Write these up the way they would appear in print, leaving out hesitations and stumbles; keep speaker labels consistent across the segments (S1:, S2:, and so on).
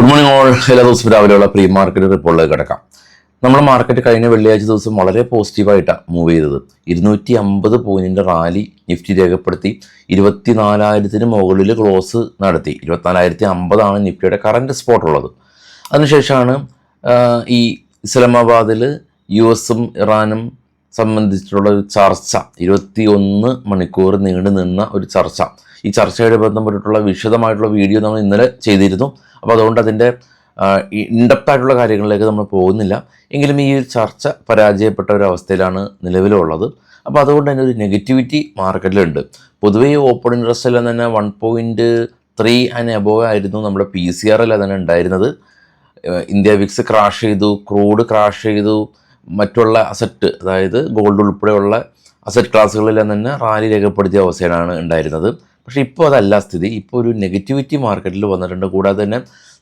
S1: Good morning all. എല്ലാ ദിവസവും രാവിലെയുള്ള പ്രീ മാർക്കറ്റ് റിപ്പോർട്ടിലേക്ക് കിടക്കാം. നമ്മുടെ മാർക്കറ്റ് കഴിഞ്ഞ വെള്ളിയാഴ്ച ദിവസം വളരെ പോസിറ്റീവായിട്ടാണ് മൂവ് ചെയ്തത്. 250 പോയിന്റിന്റെ റാലി നിഫ്റ്റി രേഖപ്പെടുത്തി 24,000 മുകളിൽ ക്ലോസ് നടത്തി. 24,050 നിഫ്റ്റിയുടെ കറന്റ് സ്പോട്ട് ഉള്ളത്. അതിനുശേഷമാണ് ഈ ഇസ്ലാമാബാദിൽ US-ഉം ഇറാനും സംബന്ധിച്ചിട്ടുള്ള ഒരു ചർച്ച, 21 മണിക്കൂർ നീണ്ടു നിന്ന ഒരു ചർച്ച. ഈ ചർച്ചയുടെ ബന്ധപ്പെട്ടിട്ടുള്ള വിശദമായിട്ടുള്ള വീഡിയോ നമ്മൾ ഇന്നലെ ചെയ്തിരുന്നു. അപ്പോൾ അതുകൊണ്ട് അതിൻ്റെ ഇൻഡെപ്തായിട്ടുള്ള കാര്യങ്ങളിലേക്ക് നമ്മൾ പോകുന്നില്ല. എങ്കിലും ഈ ഒരു ചർച്ച പരാജയപ്പെട്ട ഒരു അവസ്ഥയിലാണ് നിലവിലുള്ളത്. അപ്പോൾ അതുകൊണ്ട് തന്നെ ഒരു നെഗറ്റിവിറ്റി മാർക്കറ്റിലുണ്ട്. പൊതുവേ ഓപ്പൺ ഇൻട്രസ്റ്റ് എല്ലാം തന്നെ 1.3 ആൻഡ് എബോവ് ആയിരുന്നു നമ്മുടെ PCR എല്ലാം തന്നെ ഉണ്ടായിരുന്നത്. ഇന്ത്യ വിക്സ് ക്രാഷ് ചെയ്തു, ക്രൂഡ് ക്രാഷ് ചെയ്തു, മറ്റുള്ള അസറ്റ് അതായത് ഗോൾഡ് ഉൾപ്പെടെയുള്ള അസറ്റ് ക്ലാസ്സുകളിലെല്ലാം തന്നെ റാലി രേഖപ്പെടുത്തിയ അവസ്ഥയിലാണ് ഉണ്ടായിരുന്നത്. പക്ഷേ ഇപ്പോൾ അതല്ല സ്ഥിതി. ഇപ്പോൾ ഒരു നെഗറ്റിവിറ്റി മാർക്കറ്റിൽ വന്നിട്ടുണ്ട്. കൂടാതെ തന്നെ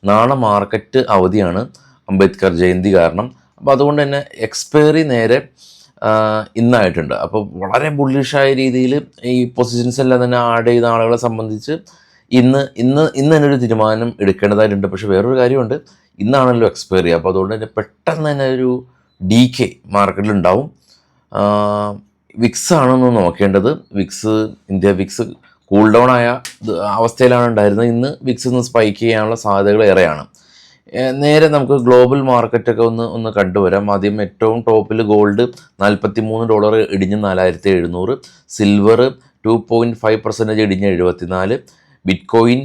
S1: നാളെ മാർക്കറ്റ് അവധിയാണ്, അംബേദ്കർ ജയന്തി കാരണം. അപ്പോൾ അതുകൊണ്ട് തന്നെ എക്സ്പയറി നേരെ ഇന്നായിട്ടുണ്ട്. അപ്പോൾ വളരെ ബുള്ളിഷായ രീതിയിൽ ഈ പൊസിഷൻസ് എല്ലാം തന്നെ ആഡ് ചെയ്ത ആളുകളെ സംബന്ധിച്ച് ഇന്ന് തന്നെ ഒരു തീരുമാനം എടുക്കേണ്ടതായിട്ടുണ്ട്. പക്ഷേ വേറൊരു കാര്യമുണ്ട്, ഇന്നാണല്ലോ എക്സ്പയറി. അപ്പോൾ അതുകൊണ്ട് തന്നെ പെട്ടെന്ന് തന്നെ ഒരു DK മാർക്കറ്റിലുണ്ടാവും. വിക്സ് ആണെന്ന് നോക്കേണ്ടത്. ഇന്ത്യ വിക്സ് കൂൾ ഡൗൺ ആയ അവസ്ഥയിലാണ് ഉണ്ടായിരുന്നത്. ഇന്ന് വിക്സ് ഒന്ന് സ്പൈക്ക് ചെയ്യാനുള്ള സാധ്യതകൾ ഏറെയാണ്. നേരെ നമുക്ക് ഗ്ലോബൽ മാർക്കറ്റൊക്കെ ഒന്ന് കണ്ടുവരാം. ആദ്യം ഏറ്റവും ടോപ്പിൽ ഗോൾഡ് $43 ഇടിഞ്ഞ് 4,700, സിൽവർ 2.5% ഇടിഞ്ഞ് 74, ബിറ്റ്കോയിൻ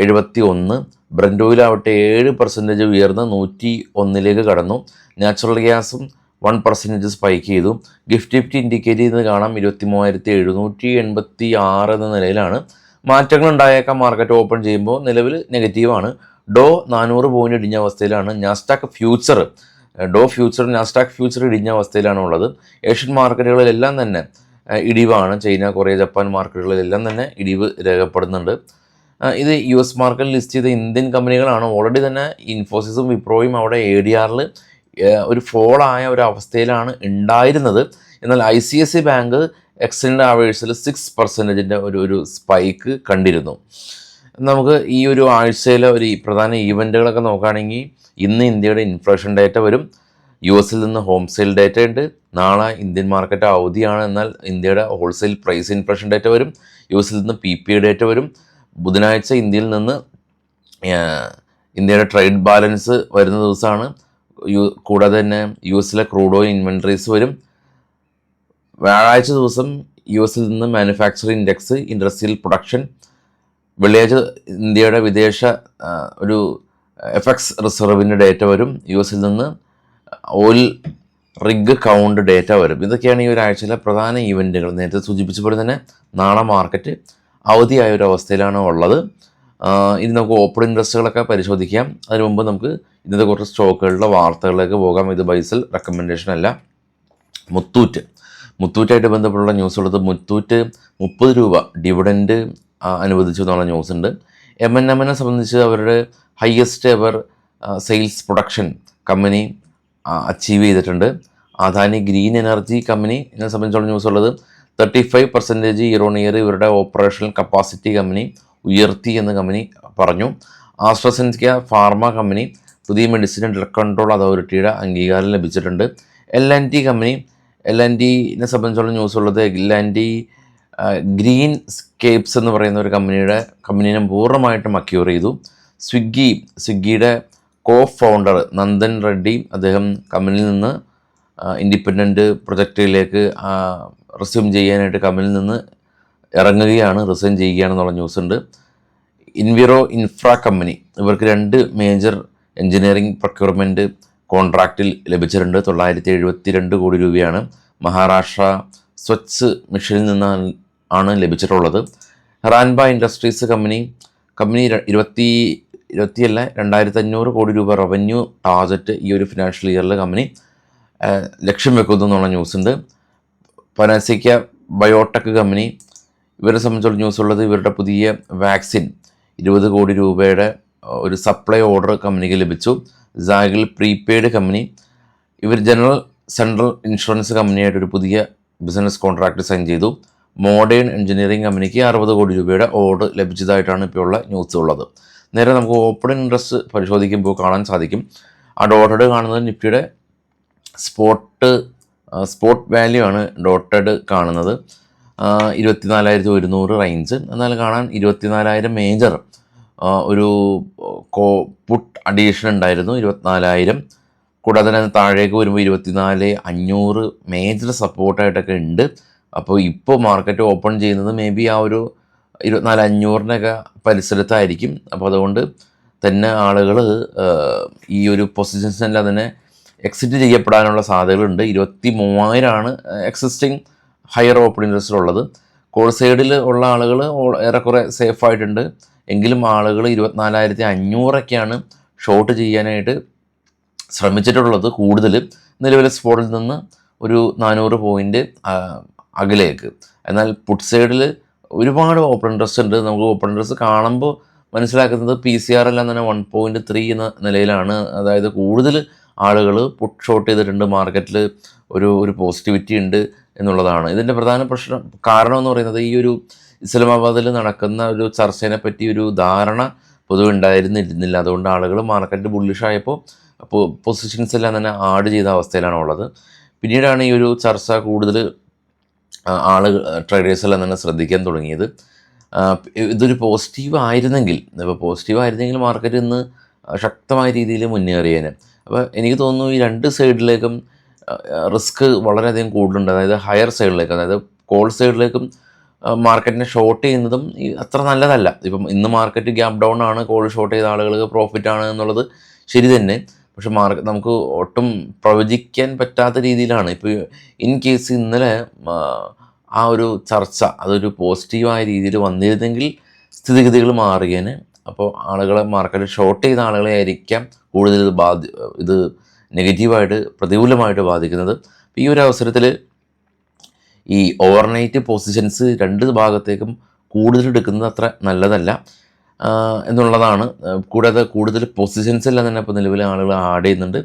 S1: 71, ബ്രന്റ് ഓയിൽ ആവട്ടെ 7% ഉയർന്ന് 101 കടന്നു. നാച്ചുറൽ ഗ്യാസും 1% സ്പൈക്ക് ചെയ്തു. നിഫ്റ്റി ഇൻഡിക്കേറ്റ് ചെയ്ത് കാണാം 23,786 എന്ന നിലയിലാണ്. മാറ്റങ്ങൾ ഉണ്ടായേക്കാം മാർക്കറ്റ് ഓപ്പൺ ചെയ്യുമ്പോൾ. നിലവിൽ നെഗറ്റീവാണ്. ഡോ 400 പോയിന്റ് ഇടിഞ്ഞ അവസ്ഥയിലാണ്. നാസ്ഡാക്ക് ഫ്യൂച്ചർ ഇടിഞ്ഞ അവസ്ഥയിലാണ് ഉള്ളത്. ഏഷ്യൻ മാർക്കറ്റുകളിലെല്ലാം തന്നെ ഇടിവാണ്. ചൈന, കൊറിയ, ജപ്പാൻ മാർക്കറ്റുകളിലെല്ലാം തന്നെ ഇടിവ് രേഖപ്പെടുന്നുണ്ട്. ഇത് US മാർക്കറ്റിൽ ലിസ്റ്റ് ചെയ്ത ഇന്ത്യൻ കമ്പനികളാണ്. ഓൾറെഡി തന്നെ ഇൻഫോസിസും വിപ്രോയും അവിടെ ADRൽ ഒരു ഫോളായ ഒരു അവസ്ഥയിലാണ് ഉണ്ടായിരുന്നത്. എന്നാൽ ICICI ബാങ്ക് എക്സ്റ്റൻഡ് അവേഴ്സിൽ 6% ഒരു സ്പൈക്ക് കണ്ടിരുന്നു. നമുക്ക് ഈ ഒരു ആഴ്ചയിലെ ഒരു പ്രധാന ഈവൻറ്റുകളൊക്കെ നോക്കുകയാണെങ്കിൽ ഇന്ന് ഇന്ത്യയുടെ ഇൻഫ്ലേഷൻ ഡേറ്റ വരും. US-ൽ നിന്ന് ഹോം സെയിൽ ഡേറ്റ ഉണ്ട്. നാളെ ഇന്ത്യൻ മാർക്കറ്റ് അവധിയാണ്. എന്നാൽ ഇന്ത്യയുടെ ഹോൾസെയിൽ പ്രൈസ് ഇൻഫ്ലേഷൻ ഡേറ്റ വരും. US-ൽ നിന്ന് PPI ഡേറ്റ വരും. ബുധനാഴ്ച ഇന്ത്യയിൽ നിന്ന് ഇന്ത്യയുടെ ട്രേഡ് ബാലൻസ് വരുന്ന ദിവസമാണ്. കൂടാതെ തന്നെ US-ലെ ക്രൂഡ് ഓയിൽ ഇൻവെൻട്രീസ് വരും. വ്യാഴാഴ്ച ദിവസം US-ൽ നിന്ന് മാനുഫാക്ചറിംഗ് ഇൻഡെക്സ്, ഇൻഡസ്ട്രിയൽ പ്രൊഡക്ഷൻ. വെള്ളിയാഴ്ച ഇന്ത്യയുടെ വിദേശ ഒരു FX റിസർവിൻ്റെ ഡേറ്റ വരും. US-ൽ നിന്ന് ഓയിൽ റിഗ് കൗണ്ട് ഡേറ്റ വരും. ഇതൊക്കെയാണ് ഈ ഒരാഴ്ചയിലെ പ്രധാന ഈവൻറ്റുകൾ. നേരത്തെ സൂചിപ്പിച്ച പോലെ തന്നെ നാളെ മാർക്കറ്റ് അവധിയായ ഒരു അവസ്ഥയിലാണ് ഉള്ളത്. ഇനി നമുക്ക് ഓപ്പൺ ഇൻട്രസ്റ്റുകളൊക്കെ പരിശോധിക്കാം. അതിന് മുമ്പ് നമുക്ക് ഇന്നത്തെ കുറച്ച് സ്റ്റോക്കുകളുടെ വാർത്തകളിലേക്ക് പോകാം. ഇത് ബൈസൽ റെക്കമെൻഡേഷൻ അല്ല. മുത്തൂറ്റായിട്ട് ബന്ധപ്പെട്ടുള്ള ന്യൂസ് ഉള്ളത്. മുത്തൂറ്റ് 30 രൂപ ഡിവിഡൻഡ് അനുവദിച്ചു എന്നുള്ള ന്യൂസ് ഉണ്ട്. M&M സംബന്ധിച്ച് അവരുടെ highest ever sales production company achieve ചെയ്തിട്ടുണ്ട്. അദാനി ഗ്രീൻ എനർജി കമ്പനി ഇതിനെ സംബന്ധിച്ചുള്ള ന്യൂസ് ഉള്ളത്. 35% ഇയർ ഓൺ ഇയർ ഇവരുടെ ഓപ്പറേഷണൽ കപ്പാസിറ്റി കമ്പനി ഉയർത്തി എന്ന് കമ്പനി പറഞ്ഞു. ആസ്ട്രസെൻക ഫാർമ കമ്പനി പുതിയ മെഡിസിൻ ആൻഡ് ഡ്രഗ് കൺട്രോൾ അതോറിറ്റിയുടെ അംഗീകാരം ലഭിച്ചിട്ടുണ്ട്. L&T കമ്പനി, L&Tനെ സംബന്ധിച്ചുള്ള ന്യൂസ് ഉള്ളത്. L&T ഗ്രീൻ സ്കേപ്സ് എന്ന് പറയുന്ന ഒരു കമ്പനീനെ പൂർണ്ണമായിട്ടും അക്യൂർ ചെയ്തു. സ്വിഗ്ഗിയുടെ ഫൗണ്ടർ നന്ദൻ റെഡ്ഡി, അദ്ദേഹം കമ്പനിയിൽ നിന്ന് ഇൻഡിപെൻഡൻറ്റ് പ്രൊജക്റ്റിലേക്ക് റിസ്യൂം ചെയ്യാനായിട്ട് കമ്പനിയിൽ നിന്ന് റിസൈൻ ചെയ്യുകയാണെന്നുള്ള ന്യൂസ് ഉണ്ട്. ഇൻവിറോ ഇൻഫ്രാ കമ്പനി, ഇവർക്ക് 2 മേജർ എൻജിനീയറിംഗ് പ്രൊക്യൂർമെൻറ്റ് കോൺട്രാക്റ്റിൽ ലഭിച്ചിട്ടുണ്ട്. 972 കോടി രൂപയാണ്. മഹാരാഷ്ട്ര സ്വച്ഛ് മിഷനിൽ നിന്നാണ് ലഭിച്ചിട്ടുള്ളത്. റാൻബ ഇൻഡസ്ട്രീസ് കമ്പനി 2,500 കോടി രൂപ റവന്യൂ ടാർജറ്റ് ഈ ഒരു ഫിനാൻഷ്യൽ ഇയറിൽ കമ്പനി ലക്ഷ്യം വെക്കുന്നു എന്നുള്ള ന്യൂസ് ഉണ്ട്. പനാസിക്ക ബയോടെക് കമ്പനി, ഇവരെ സംബന്ധിച്ചുള്ള ന്യൂസ് ഉള്ളത്. ഇവരുടെ പുതിയ വാക്സിൻ 20 കോടി രൂപയുടെ ഒരു സപ്ലൈ ഓർഡർ കമ്പനിക്ക് ലഭിച്ചു. സാഗിൾ പ്രീപെയ്ഡ് കമ്പനി, ഇവർ സെൻട്രൽ ഇൻഷുറൻസ് കമ്പനിയായിട്ടൊരു പുതിയ ബിസിനസ് കോൺട്രാക്റ്റ് സൈൻ ചെയ്തു. മോഡേൺ എഞ്ചിനീയറിംഗ് കമ്പനിക്ക് 60 കോടി രൂപയുടെ ഓർഡർ ലഭിച്ചതായിട്ടാണ് ഇപ്പോൾ ഉള്ള ന്യൂസ് ഉള്ളത്. നേരെ നമുക്ക് ഓപ്പൺ ഇൻട്രസ്റ്റ് പരിശോധിക്കുമ്പോൾ കാണാൻ സാധിക്കും. ആ ഡോട്ടഡ് കാണുന്നത് നിഫ്റ്റിയുടെ സ്പോട്ട് വാല്യൂ ആണ് ഡോട്ടഡ് കാണുന്നത്. 24,100 റേഞ്ച്. എന്നാൽ കാണാൻ 24,000 മേജർ ഒരു പുട്ട് അഡീഷൻ ഉണ്ടായിരുന്നു 24,000. കൂടാതെ തന്നെ താഴേക്ക് വരുമ്പോൾ 24,500 മേജർ സപ്പോർട്ടായിട്ടൊക്കെ ഉണ്ട്. അപ്പോൾ ഇപ്പോൾ മാർക്കറ്റ് ഓപ്പൺ ചെയ്യുന്നത് മേ ബി ആ ഒരു 24,500 പരിസരത്തായിരിക്കും. അപ്പോൾ അതുകൊണ്ട് തന്നെ ആളുകൾ ഈ ഒരു പൊസിഷൻസിനെല്ലാം തന്നെ എക്സിറ്റ് ചെയ്യപ്പെടാനുള്ള സാധ്യതകളുണ്ട്. 23,000 എക്സിസ്റ്റിംഗ് ഹയർ ഓപ്പൺ ഇൻട്രസ്റ്റ് ഉള്ളത്. കോൾ സൈഡിൽ ഉള്ള ആളുകൾ ഏറെക്കുറെ സേഫ് ആയിട്ടുണ്ട്. എങ്കിലും ആളുകൾ 24,500 ഷോർട്ട് ചെയ്യാനായിട്ട് ശ്രമിച്ചിട്ടുള്ളത്. കൂടുതൽ നിലവിലെ സ്പോട്ടിൽ നിന്ന് ഒരു 400 പോയിൻ്റ് അകലേക്ക്. എന്നാൽ പുട്ട് സൈഡിൽ ഒരുപാട് ഓപ്പൺ ഇൻട്രസ്റ്റ് ഉണ്ട്. നമുക്ക് ഓപ്പൺ ഇൻട്രസ്റ്റ് കാണുമ്പോൾ മനസ്സിലാക്കുന്നത് PCR എല്ലാം തന്നെ 1.3 എന്ന നിലയിലാണ്. അതായത് കൂടുതൽ ആളുകൾ പുട്ട് ഷോർട്ട് ചെയ്തിട്ടുണ്ട്. മാർക്കറ്റിൽ ഒരു പോസിറ്റിവിറ്റി ഉണ്ട് എന്നുള്ളതാണ്. ഇതിൻ്റെ പ്രധാന കാരണം എന്ന് പറയുന്നത് ഈ ഒരു ഇസ്ലാമാബാദിൽ നടക്കുന്ന ഒരു ചർച്ചയെ പറ്റി ഒരു ധാരണ പൊതുവെ ഉണ്ടായിരുന്നില്ല. അതുകൊണ്ട് ആളുകൾ മാർക്കറ്റ് ബുള്ളിഷായപ്പോൾ പൊസിഷൻസ് എല്ലാം തന്നെ ആഡ് ചെയ്ത അവസ്ഥയിലാണ് ഉള്ളത്. പിന്നീടാണ് ഈ ഒരു ചർച്ച കൂടുതൽ ട്രേഡേഴ്സ് എല്ലാം തന്നെ ശ്രദ്ധിക്കാൻ തുടങ്ങിയത്. ഇതൊരു പോസിറ്റീവ് ആയിരുന്നെങ്കിൽ മാർക്കറ്റ് ഇന്ന് ശക്തമായ രീതിയിൽ മുന്നേറിയേനെ. അപ്പോൾ എനിക്ക് തോന്നുന്നു ഈ രണ്ട് സൈഡിലേക്കും റിസ്ക് വളരെയധികം കൂടുതലുണ്ട്. അതായത് ഹയർ സൈഡിലേക്ക്, അതായത് കോൾ സൈഡിലേക്കും മാർക്കറ്റിനെ ഷോർട്ട് ചെയ്യുന്നതും അത്ര നല്ലതല്ല. ഇപ്പം ഇന്ന് മാർക്കറ്റ് ഗ്യാപ് ഡൗൺ ആണ്, കോൾ ഷോർട്ട് ചെയ്ത ആളുകൾക്ക് പ്രോഫിറ്റ് ആണ് എന്നുള്ളത് ശരി തന്നെ. പക്ഷെ നമുക്ക് ഒട്ടും പ്രവചിക്കാൻ പറ്റാത്ത രീതിയിലാണ്. ഇപ്പോൾ ഇൻ കേസ് ഇന്നലെ ആ ഒരു ചർച്ച അതൊരു പോസിറ്റീവായ രീതിയിൽ വന്നിരുന്നെങ്കിൽ സ്ഥിതിഗതികൾ മാറിയേനെ. അപ്പോൾ ആളുകളെ മാർക്കറ്റ് ഷോർട്ട് ചെയ്ത ആളുകളെ ആയിരിക്കാം കൂടുതൽ ഇത് നെഗറ്റീവായിട്ട് പ്രതികൂലമായിട്ട് ബാധിക്കുന്നത്. ഈ ഒരു അവസരത്തിൽ ഈ ഓവർനൈറ്റ് പൊസിഷൻസ് രണ്ട് ഭാഗത്തേക്കും കൂടുതൽ എടുക്കുന്നത് അത്ര നല്ലതല്ല എന്നുള്ളതാണ്. കൂടാതെ കൂടുതൽ പൊസിഷൻസ് എല്ലാം തന്നെ ഇപ്പോൾ നിലവിലെ ആളുകൾ ആഡ് ചെയ്യുന്നുണ്ട്.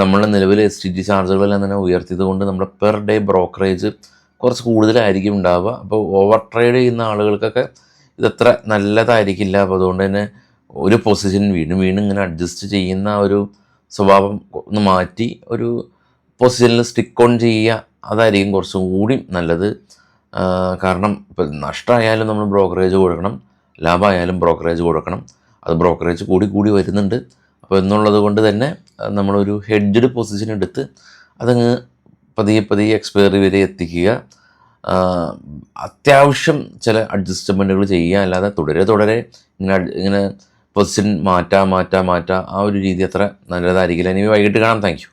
S1: നമ്മളെ നിലവിൽ STT ചാർജുകളെല്ലാം തന്നെ ഉയർത്തിയത് കൊണ്ട് നമ്മുടെ പെർ ഡേ ബ്രോക്കറേജ് കുറച്ച് കൂടുതലായിരിക്കും ഉണ്ടാവുക. അപ്പോൾ ഓവർ ട്രേഡ് ചെയ്യുന്ന ആളുകൾക്കൊക്കെ ഇതത്ര നല്ലതായിരിക്കില്ല. അപ്പോൾ അതുകൊണ്ട് തന്നെ ഒരു പൊസിഷൻ വീണ്ടും ഇങ്ങനെ അഡ്ജസ്റ്റ് ചെയ്യുന്ന ഒരു സ്വഭാവം ഒന്ന് മാറ്റി ഒരു പൊസിഷനിൽ സ്റ്റിക്ക് ഓൺ ചെയ്യുക, അതായിരിക്കും കുറച്ചും കൂടി നല്ലത്. കാരണം ഇപ്പോൾ നഷ്ടമായാലും നമ്മൾ ബ്രോക്കറേജ് കൊടുക്കണം, ലാഭമായാലും ബ്രോക്കറേജ് കൊടുക്കണം. അത് ബ്രോക്കറേജ് കൂടി വരുന്നുണ്ട്. അപ്പോൾ എന്നുള്ളത് കൊണ്ട് തന്നെ നമ്മളൊരു ഹെഡ്ജഡ് പൊസിഷൻ എടുത്ത് അതങ്ങ് പതിയെ എക്സ്പയറി വരെ എത്തിക്കുക. അത്യാവശ്യം ചില അഡ്ജസ്റ്റ്മെൻറ്റുകൾ ചെയ്യുക, അല്ലാതെ തുടരെ ഇങ്ങനെ പൊസിഷൻ മാറ്റാം ആ ഒരു രീതി അത്ര നല്ലതായിരിക്കില്ല. ഇനി വൈകിട്ട് കാണാം. Thank you.